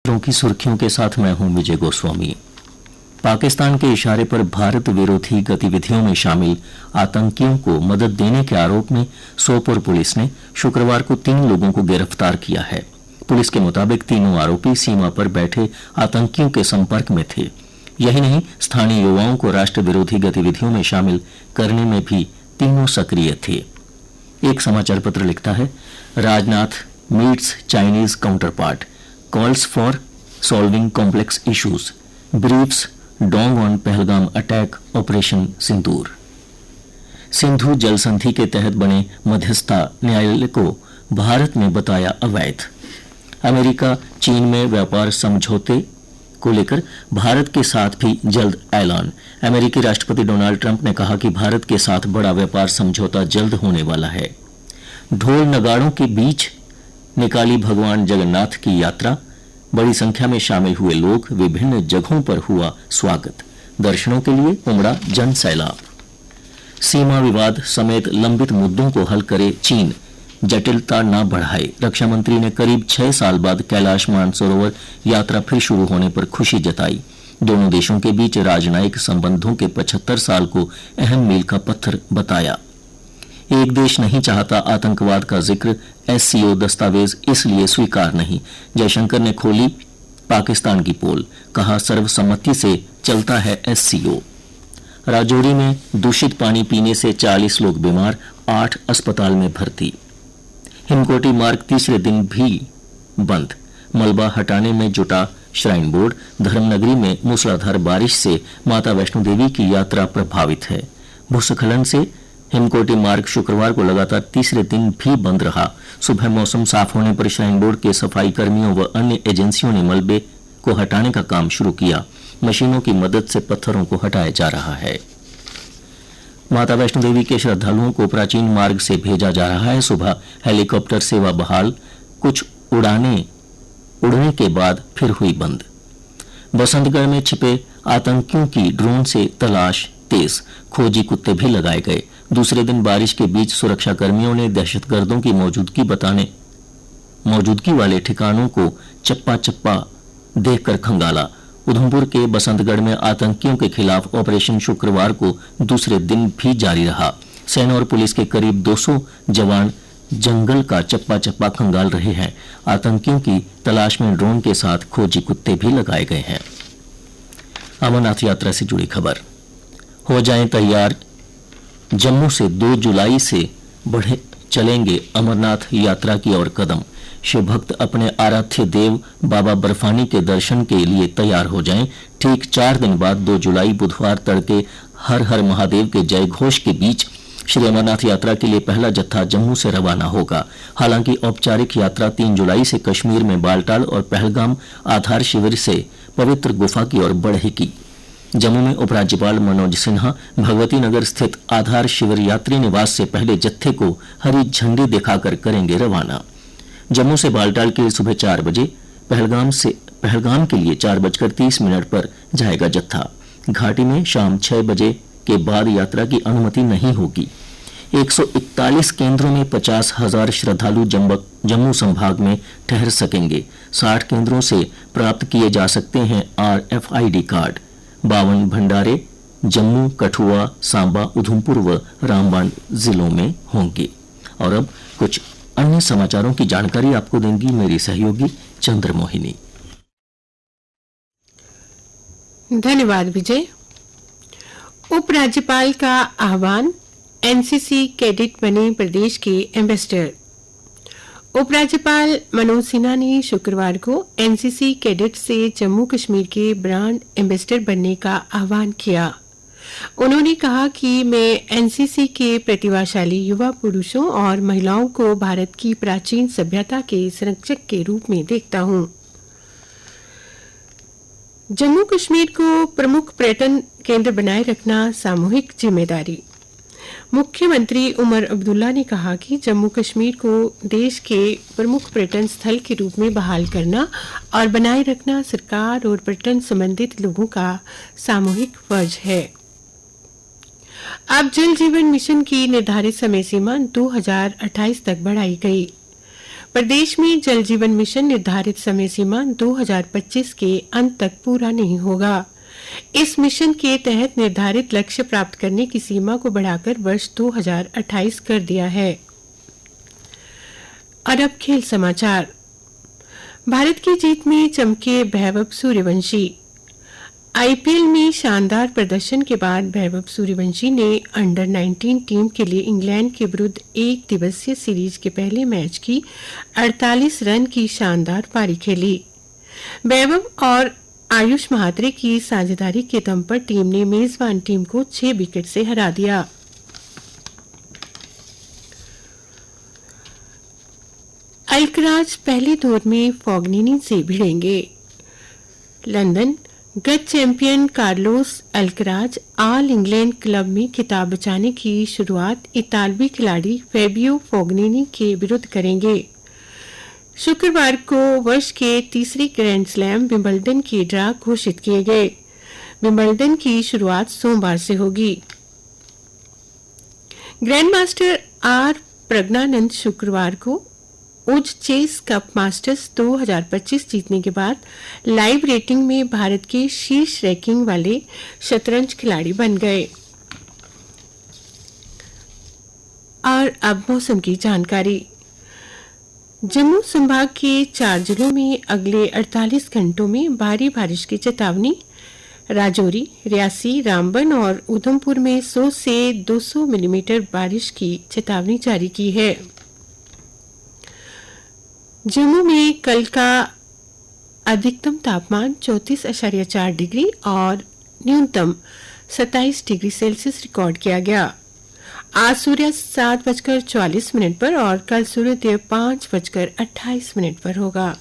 की सुर्खियों के साथ मैं हूं विजय गोस्वामी। पाकिस्तान के इशारे पर भारत विरोधी गतिविधियों में शामिल आतंकियों को मदद देने के आरोप में सोपोर पुलिस ने शुक्रवार को 3 लोगों को गिरफ्तार किया है। पुलिस के मुताबिक तीनों आरोपी सीमा पर बैठे आतंकियों के संपर्क में थे। यही नहीं, स्थानीय युवाओं को राष्ट्र विरोधी गतिविधियों में शामिल करने में भी तीनों सक्रिय थे। एक समाचार पत्र लिखता है, Rajnath meets Chinese counterpart, calls for solving complex issues, briefs Dong on Pahalgam attack operation Sindoor. Sindhu जल संधि के तहत बने मध्यस्थता न्यायालय को भारत ने बताया अवैध। अमेरिका चीन में व्यापार समझौते को लेकर भारत के साथ भी जल्द ऐलान। अमेरिकी राष्ट्रपति डोनाल्ड ट्रंप ने कहा कि भारत के साथ बड़ा व्यापार समझौता जल्द होने वाला है। ढोल नगाड़ों के बीच निकाली भगवान जगन्नाथ की यात्रा, बड़ी संख्या में शामिल हुए लोग, विभिन्न जगहों पर हुआ स्वागत, दर्शनों के लिए उमड़ा जन सैलाब। सीमा विवाद समेत लंबित मुद्दों को हल करे चीन, जटिलता न बढ़ाए। रक्षा मंत्री ने करीब 6 साल बाद कैलाश मानसरोवर यात्रा फिर शुरू होने पर खुशी जताई। दोनों देशों के बीच राजनयिक संबंधों के 75 साल को अहम मील का पत्थर बताया। एक देश नहीं चाहता आतंकवाद का जिक्र, एससीओ दस्तावेज इसलिए स्वीकार नहीं। जयशंकर ने खोली पाकिस्तान की पोल, कहा सर्वसम्मति से चलता है एससीओ। राजौरी में दूषित पानी पीने से 40 लोग बीमार, 8 अस्पताल में भर्ती। हिमकोटी मार्ग तीसरे दिन भी बंद, मलबा हटाने में जुटा श्राइन बोर्ड। धर्मनगरी में मूसलाधार बारिश से माता वैष्णो देवी की यात्रा प्रभावित है। भूस्खलन से हिमकोटी मार्ग शुक्रवार को लगातार तीसरे दिन भी बंद रहा। सुबह मौसम साफ होने पर श्राइन बोर्ड के सफाई कर्मियों व अन्य एजेंसियों ने मलबे को हटाने का काम शुरू किया। मशीनों की मदद से पत्थरों को हटाया जा रहा है। माता वैष्णो देवी के श्रद्धालुओं को प्राचीन मार्ग से भेजा जा रहा है। सुबह हेलीकॉप्टर सेवा बहाल, कुछ उड़ानें उड़ने के बाद फिर हुई बंद। बसंतगढ़ में छिपे आतंकियों की ड्रोन से तलाश तेज, खोजी कुत्ते भी लगाए गए। दूसरे दिन बारिश के बीच सुरक्षा कर्मियों ने दहशतगर्दों की मौजूदगी वाले ठिकानों को चप्पा चप्पा देखकर खंगाला। उधमपुर के बसंतगढ़ में आतंकियों के खिलाफ ऑपरेशन शुक्रवार को दूसरे दिन भी जारी रहा। सेना और पुलिस के करीब 200 जवान जंगल का चप्पा चप्पा खंगाल रहे हैं। आतंकियों की तलाश में ड्रोन के साथ खोजी कुत्ते भी लगाए गए हैं। अमरनाथ यात्रा से जुड़ी खबर, हो जाएं तैयार, जम्मू से 2 जुलाई से बढ़े चलेंगे अमरनाथ यात्रा की ओर कदम। शिव भक्त अपने आराध्य देव बाबा बर्फानी के दर्शन के लिए तैयार हो जाएं। ठीक 4 दिन बाद 2 जुलाई बुधवार तड़के हर हर महादेव के जय घोष के बीच श्री अमरनाथ यात्रा के लिए पहला जत्था जम्मू से रवाना होगा। हालांकि औपचारिक यात्रा 3 जुलाई से कश्मीर में बालटाल और पहलगाम आधार शिविर से पवित्र गुफा की ओर बढ़ेगी। जम्मू में उपराज्यपाल मनोज सिन्हा भगवती नगर स्थित आधार शिविर यात्री निवास से पहले जत्थे को हरी झंडी दिखाकर करेंगे रवाना। जम्मू से बालटाल के लिए सुबह 4 बजे, पहलगाम के लिए 4:30 पर जाएगा जत्था। घाटी में शाम 6 बजे के बाद यात्रा की अनुमति नहीं होगी। 141 केंद्रों में 50,000 श्रद्धालु जम्मू संभाग में ठहर सकेंगे। 60 केंद्रों से प्राप्त किए जा सकते हैं RFID कार्ड। 52 भंडारे जम्मू, कठुआ, सांबा, उधमपुर व रामबन जिलों में होंगे। और अब कुछ अन्य समाचारों की जानकारी आपको देंगी मेरी सहयोगी चंद्रमोहिनी। धन्यवाद विजय। उपराज्यपाल का आह्वान, एनसीसी कैडेट बने प्रदेश के एम्बेसडर। उपराज्यपाल मनोज सिन्हा ने शुक्रवार को एनसीसी कैडेट से जम्मू कश्मीर के ब्रांड एम्बेसडर बनने का आह्वान किया। उन्होंने कहा कि मैं एनसीसी के प्रतिभाशाली युवा पुरुषों और महिलाओं को भारत की प्राचीन सभ्यता के संरक्षक के रूप में देखता हूं। जम्मू कश्मीर को प्रमुख पर्यटन केंद्र बनाए रखना सामूहिक जिम्मेदारी। मुख्यमंत्री उमर अब्दुल्ला ने कहा कि जम्मू कश्मीर को देश के प्रमुख पर्यटन स्थल के रूप में बहाल करना और बनाए रखना सरकार और पर्यटन संबंधित लोगों का सामूहिक फर्ज है। अब जल जीवन मिशन की निर्धारित समय सीमा 2028 तक बढ़ाई गई। प्रदेश में जल जीवन मिशन निर्धारित समय सीमा 2025 के अंत तक पूरा नहीं होगा। इस मिशन के तहत निर्धारित लक्ष्य प्राप्त करने की सीमा को बढ़ाकर वर्ष 2028 कर दिया है। और अब खेल समाचार। भारत की जीत में चमके वैभव सूर्यवंशी। आईपीएल में शानदार प्रदर्शन के बाद वैभव सूर्यवंशी ने अंडर 19 टीम के लिए इंग्लैंड के विरुद्ध एक दिवसीय सीरीज के पहले मैच की 48 रन की शानदार पारी खेली। वैभव और आयुष महात्रे की साझेदारी के दम पर टीम ने मेजबान टीम को 6 विकेट से हरा दिया। अल्कराज पहले दौर में फोगनिनी से भिड़ेंगे। लंदन। गत champion Carlos Alcaraz all England club में खिताब बचाने की शुरुआत इतालवी खिलाड़ी फेबियो फोगनिनी के विरुद्ध करेंगे। शुक्रवार को वर्ष के तीसरे ग्रैंड स्लैम विंबलडन के ड्रा घोषित किए गए। विंबलडन की शुरुआत सोमवार से होगी। ग्रैंड मास्टर आर प्रज्ञानंद शुक्रवार को उज चेस कप मास्टर्स 2025 जीतने के बाद लाइव रेटिंग में भारत के शीर्ष रैंकिंग वाले शतरंज खिलाड़ी बन गए। और अब मौसम की जानकारी। जम्मू संभाग के 4 जिलों में अगले 48 घंटों में भारी बारिश की चेतावनी। राजौरी, रियासी, रामबन और उधमपुर में 100 से 200 मिलीमीटर बारिश की चेतावनी जारी की है। जम्मू में कल का अधिकतम तापमान 34.4 डिग्री और न्यूनतम 27 डिग्री सेल्सियस रिकॉर्ड किया गया। आज सूर्य 7:44 पर और कल सूर्योदय 5:28 पर होगा।